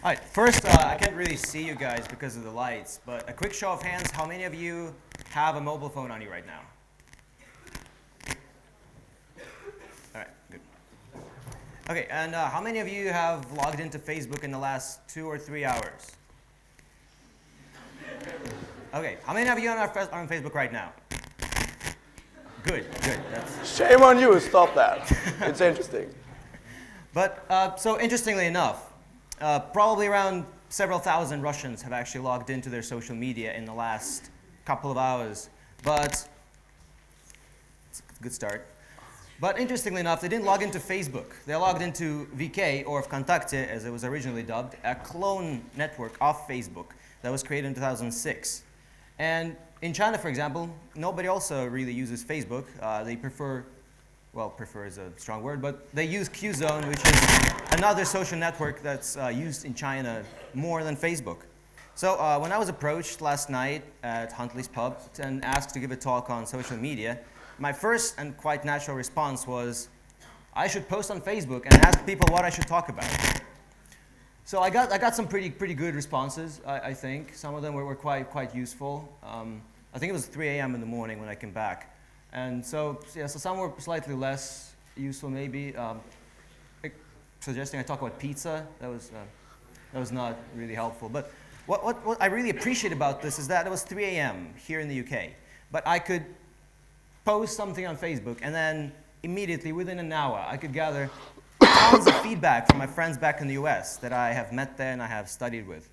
All right, first, I can't really see you guys because of the lights, but a quick show of hands, how many of you have a mobile phone on you right now? All right, good. Okay, and how many of you have logged into Facebook in the last 2 or 3 hours? Okay, how many of you are on Facebook right now? Good, good. Shame on you, stop that. It's interesting. But, so interestingly enough, probably around several thousand Russians have actually logged into their social media in the last couple of hours. But, it's a good start. But interestingly enough, they didn't log into Facebook. They logged into VK, or Vkontakte, as it was originally dubbed, a clone network of Facebook that was created in 2006. And in China, for example, nobody also really uses Facebook. They prefer, well, prefer is a strong word, but they use Qzone, which is another social network that's used in China more than Facebook. So when I was approached last night at Huntley's Pub and asked to give a talk on social media, my first and quite natural response was, I should post on Facebook and ask people what I should talk about. So I got some pretty good responses, I think. Some of them were quite useful. I think it was 3 a.m. in the morning when I came back. And so, yeah, so some were slightly less useful, maybe. Suggesting I talk about pizza, that was not really helpful. But what I really appreciate about this is that it was 3 a.m. here in the UK. But I could post something on Facebook, and then immediately, within an hour, I could gather tons of feedback from my friends back in the US that I have met there and I have studied with.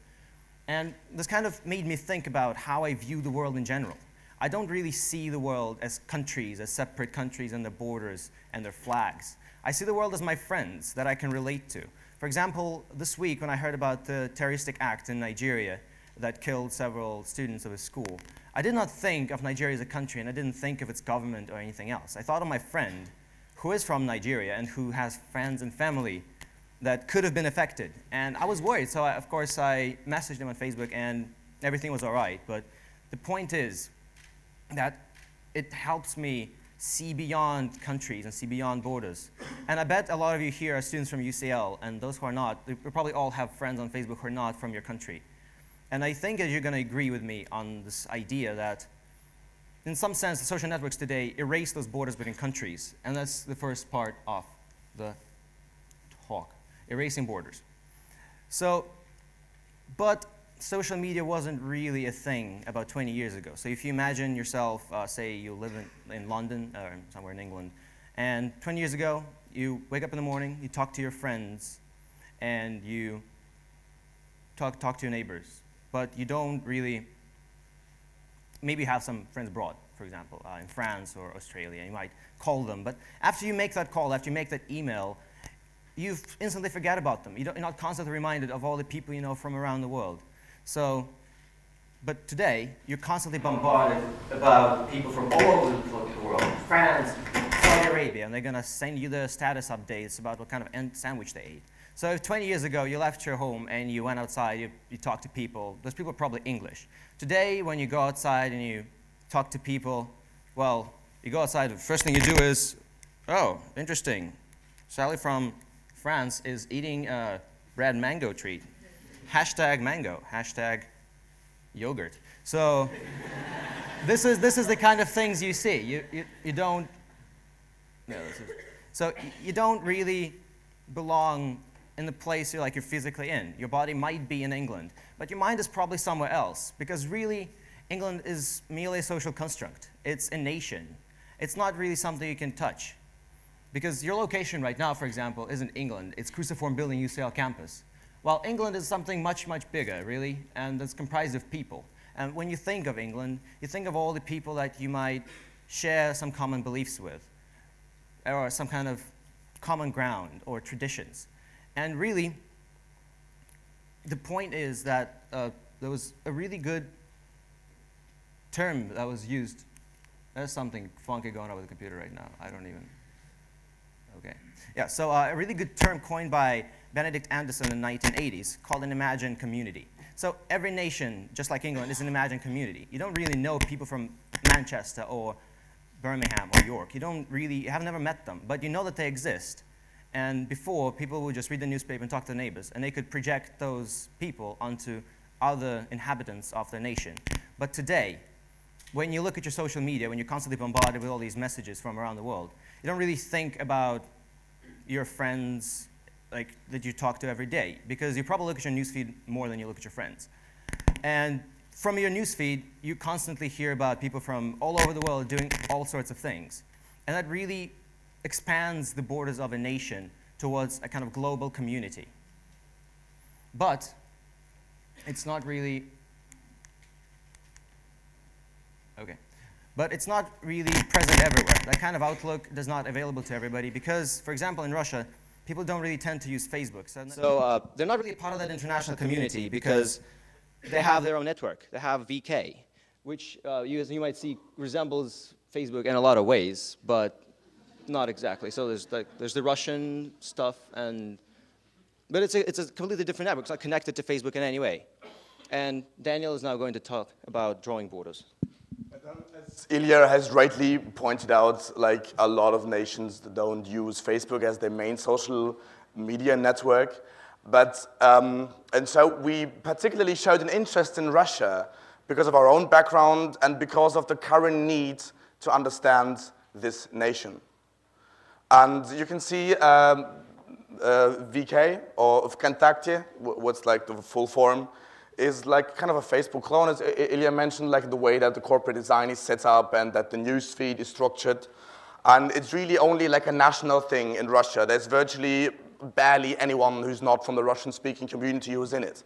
And this kind of made me think about how I view the world in general. I don't really see the world as countries, as separate countries and their borders and their flags. I see the world as my friends that I can relate to. For example, this week when I heard about the terroristic act in Nigeria that killed several students of a school, I did not think of Nigeria as a country, and I didn't think of its government or anything else. I thought of my friend who is from Nigeria and who has friends and family that could have been affected. And I was worried, so of course I messaged him on Facebook and everything was all right. But the point is that it helps me see beyond countries and see beyond borders. And I bet a lot of you here are students from UCL, and those who are not, you probably all have friends on Facebook who are not from your country. And I think that you're going to agree with me on this idea that in some sense, the social networks today erase those borders between countries. And that's the first part of the talk, erasing borders. So, but social media wasn't really a thing about 20 years ago. So if you imagine yourself, say you live in London or somewhere in England, and 20 years ago, you wake up in the morning, you talk to your friends, and you talk to your neighbors. But you don't really maybe have some friends abroad, for example, in France or Australia. You might call them. But after you make that call, after you make that email, you instantly forget about them. You're not constantly reminded of all the people you know from around the world. So, but today, you're constantly bombarded about people from all over the world. France, Saudi Arabia, and they're going to send you the status updates about what kind of sandwich they ate. So if 20 years ago you left your home and you went outside, you talked to people, those people are probably English. Today, when you go outside and you talk to people, well, you go outside, the first thing you do is, oh, interesting. Sally from France is eating a red mango treat. Hashtag mango, hashtag yogurt. So this is the kind of things you see. You don't, no, so you don't really belong in the place you're physically in. Your body might be in England, but your mind is probably somewhere else, because really, England is merely a social construct. It's a nation. It's not really something you can touch. Because your location right now, for example, isn't England. It's Cruciform Building UCL campus. While England is something much bigger, really, and it's comprised of people. And when you think of England, you think of all the people that you might share some common beliefs with, or some kind of common ground or traditions. And really, the point is that there was a really good term that was used. There's something funky going on with the computer right now. I don't even, okay. Yeah, so a really good term coined by Benedict Anderson in the 1980s called an imagined community. So every nation, just like England, is an imagined community. You don't really know people from Manchester or Birmingham or York. You have never met them, but you know that they exist. And before, people would just read the newspaper and talk to their neighbors, and they could project those people onto other inhabitants of their nation. But today, when you look at your social media, when you're constantly bombarded with all these messages from around the world, you don't really think about your friends that you talk to every day, because you probably look at your newsfeed more than you look at your friends. And from your newsfeed, you constantly hear about people from all over the world doing all sorts of things. And that really expands the borders of a nation towards a kind of global community. But it's not really, okay. But it's not really present everywhere. That kind of outlook is not available to everybody because, for example, in Russia, people don't really tend to use Facebook. So they're not really a part of that international community because they have their own network. They have VK, which you might see resembles Facebook in a lot of ways, but not exactly. So there's the Russian stuff, but it's a completely different network. It's not connected to Facebook in any way. And Daniel is now going to talk about drawing borders. As Ilya has rightly pointed out, like a lot of nations don't use Facebook as their main social media network. But, and so we particularly showed an interest in Russia because of our own background and because of the current need to understand this nation. And you can see VK, or Vkontakte, what's like the full form, is like kind of a Facebook clone. As Ilya mentioned, like the way that the corporate design is set up and that the news feed is structured. And it's really only like a national thing in Russia. There's virtually barely anyone who's not from the Russian-speaking community who's in it.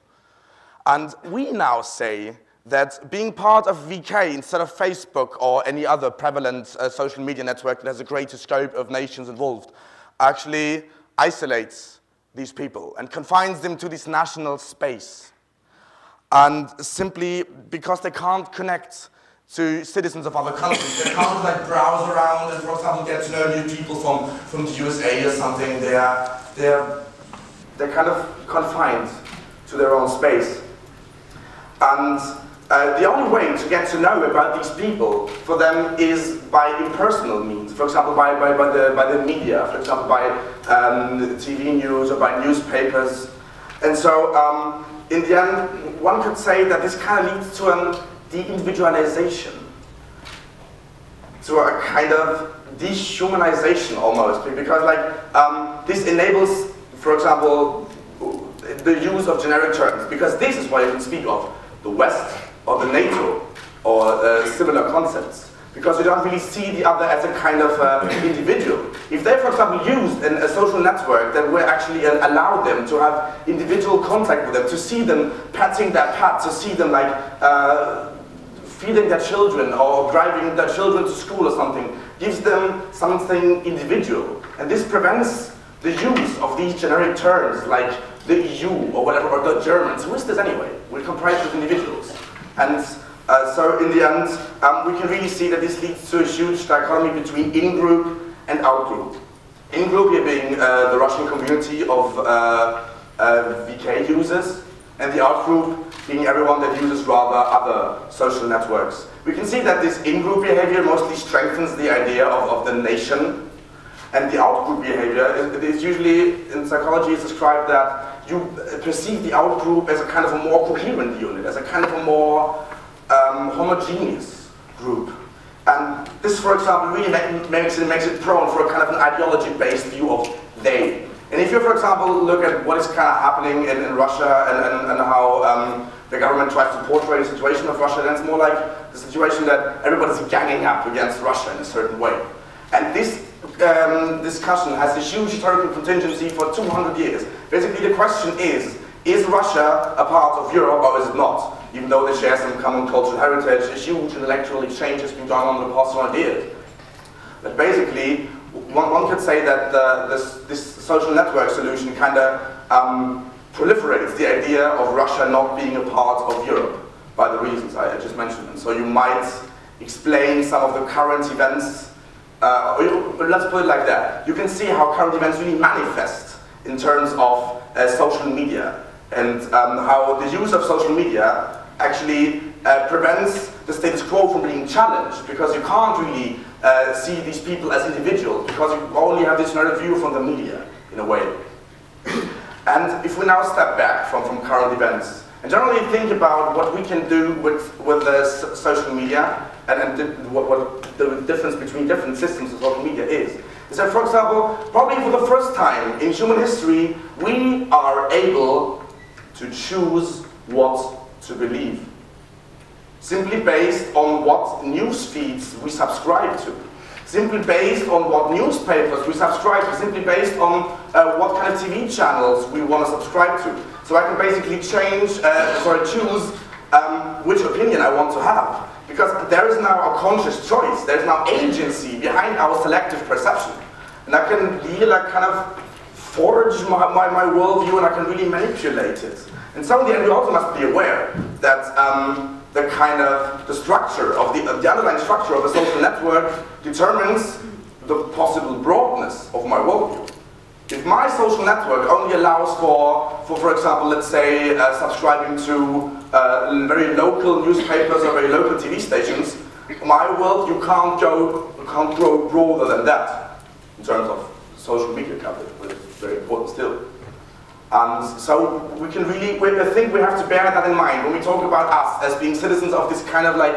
And we now say that being part of VK instead of Facebook or any other prevalent social media network that has a greater scope of nations involved actually isolates these people and confines them to this national space. And simply because they can't connect to citizens of other countries, they can't like browse around and, for example, get to know new people from the USA or something. They're kind of confined to their own space. And the only way to get to know about these people for them is by impersonal means. For example, by the media. For example, by TV news or by newspapers. And so, in the end, one could say that this kind of leads to an de-individualization, to a kind of dehumanization almost, because like this enables, for example, the use of generic terms, because this is what you can speak of, the West or the NATO or similar concepts. Because you don't really see the other as a kind of individual. If they, for example, used a social network that would actually allow them to have individual contact with them, to see them patting their pet, to see them like feeding their children or driving their children to school or something, gives them something individual. And this prevents the use of these generic terms like the EU or whatever, or the Germans. Who is this anyway? We're comprised of individuals. And so in the end, we can really see that this leads to a huge dichotomy between in-group and out-group. In-group here being the Russian community of VK users, and the out-group being everyone that uses rather other social networks. We can see that this in-group behavior mostly strengthens the idea of the nation, and the out-group behavior is usually, in psychology, it's described that you perceive the out-group as a kind of a more coherent unit, as a kind of a more homogeneous group. And this, for example, really makes it prone for a kind of an ideology-based view of they. And if you, for example, look at what is kind of happening in Russia and how the government tries to portray the situation of Russia, then it's more like the situation that everybody's ganging up against Russia in a certain way. And this discussion has a huge historical contingency for 200 years. Basically, the question is Russia a part of Europe or is it not? Even though they share some common cultural heritage, a huge intellectual exchange has been done on the past 100 years. But basically, one could say that this social network solution kind of proliferates the idea of Russia not being a part of Europe by the reasons I just mentioned. And so you might explain some of the current events, let's put it like that. You can see how current events really manifest in terms of social media and how the use of social media actually prevents the status quo from being challenged, because you can't really see these people as individuals, because you only have this narrow view from the media, in in a way. And if we now step back from current events, and generally think about what we can do with the social media, and what the difference between different systems of social media is that, for example, probably for the first time in human history, we are able to choose what to believe, simply based on what news feeds we subscribe to, simply based on what newspapers we subscribe to, simply based on what kind of TV channels we want to subscribe to. So I can basically choose which opinion I want to have. Because there is now a conscious choice, there is now agency behind our selective perception. And I can really like kind of forge my worldview, and I can really manipulate it. And so in the end we also must be aware that the structure of the underlying structure of a social network determines the possible broadness of my worldview. If my social network only allows for example, let's say subscribing to very local newspapers or very local TV stations, my worldview can't grow broader than that in terms of social media coverage, which is very important still. And so we can really, I think we have to bear that in mind when we talk about us as being citizens of this kind of like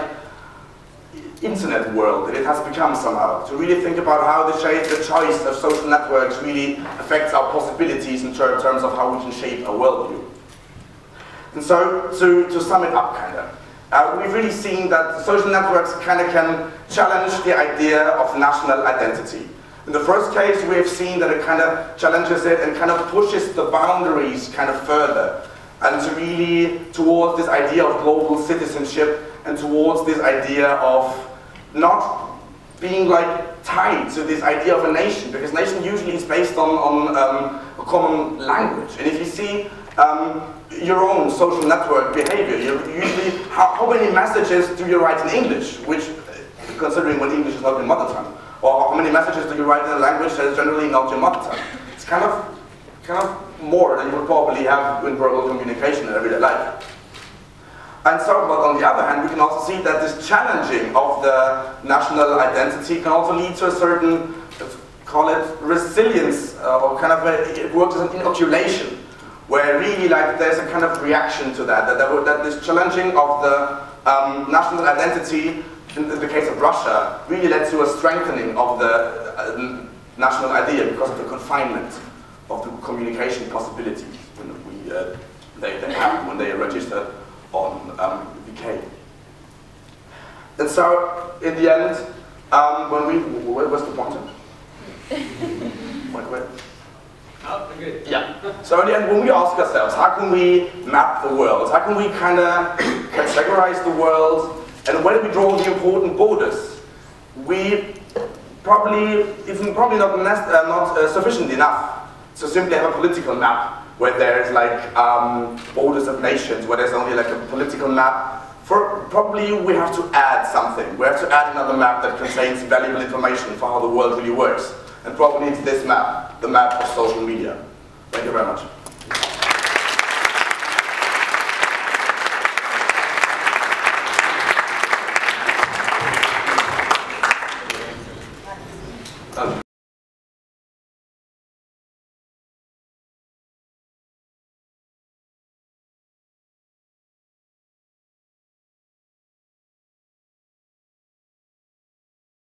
internet world that it has become somehow, to really think about how the choice of social networks really affects our possibilities in terms of how we can shape our worldview. And so, to sum it up we've really seen that social networks can challenge the idea of national identity. In the first case, we have seen that it kind of challenges it and kind of pushes the boundaries kind of further, and to really towards this idea of global citizenship and towards this idea of not being like tied to this idea of a nation, because nation usually is based on a common language. And if you see your own social network behavior, usually how many messages do you write in English, which, considering when English is not your mother tongue, or how many messages do you write in a language that is generally not your mother tongue? It's kind of more than you would probably have in verbal communication in everyday life. And so, but on the other hand, we can also see that this challenging of the national identity can also lead to a certain, let's call it resilience, or kind of it works as an inoculation, where really like there's a kind of reaction to that this challenging of the national identity, in the case of Russia, really led to a strengthening of the national idea because of the confinement of the communication possibilities they have when they are registered on VK. And so, in the end, where was the pointer? Wait. Oh, good. Yeah. So in the end, when we ask ourselves, how can we map the world? How can we kind of categorize the world? And where do we draw the important borders? We probably not sufficient enough to simply have a political map where there's like borders of nations, where there's only like a political map. Probably we have to add something. We have to add another map that contains valuable information for how the world really works. And probably it's this map, the map of social media. Thank you very much.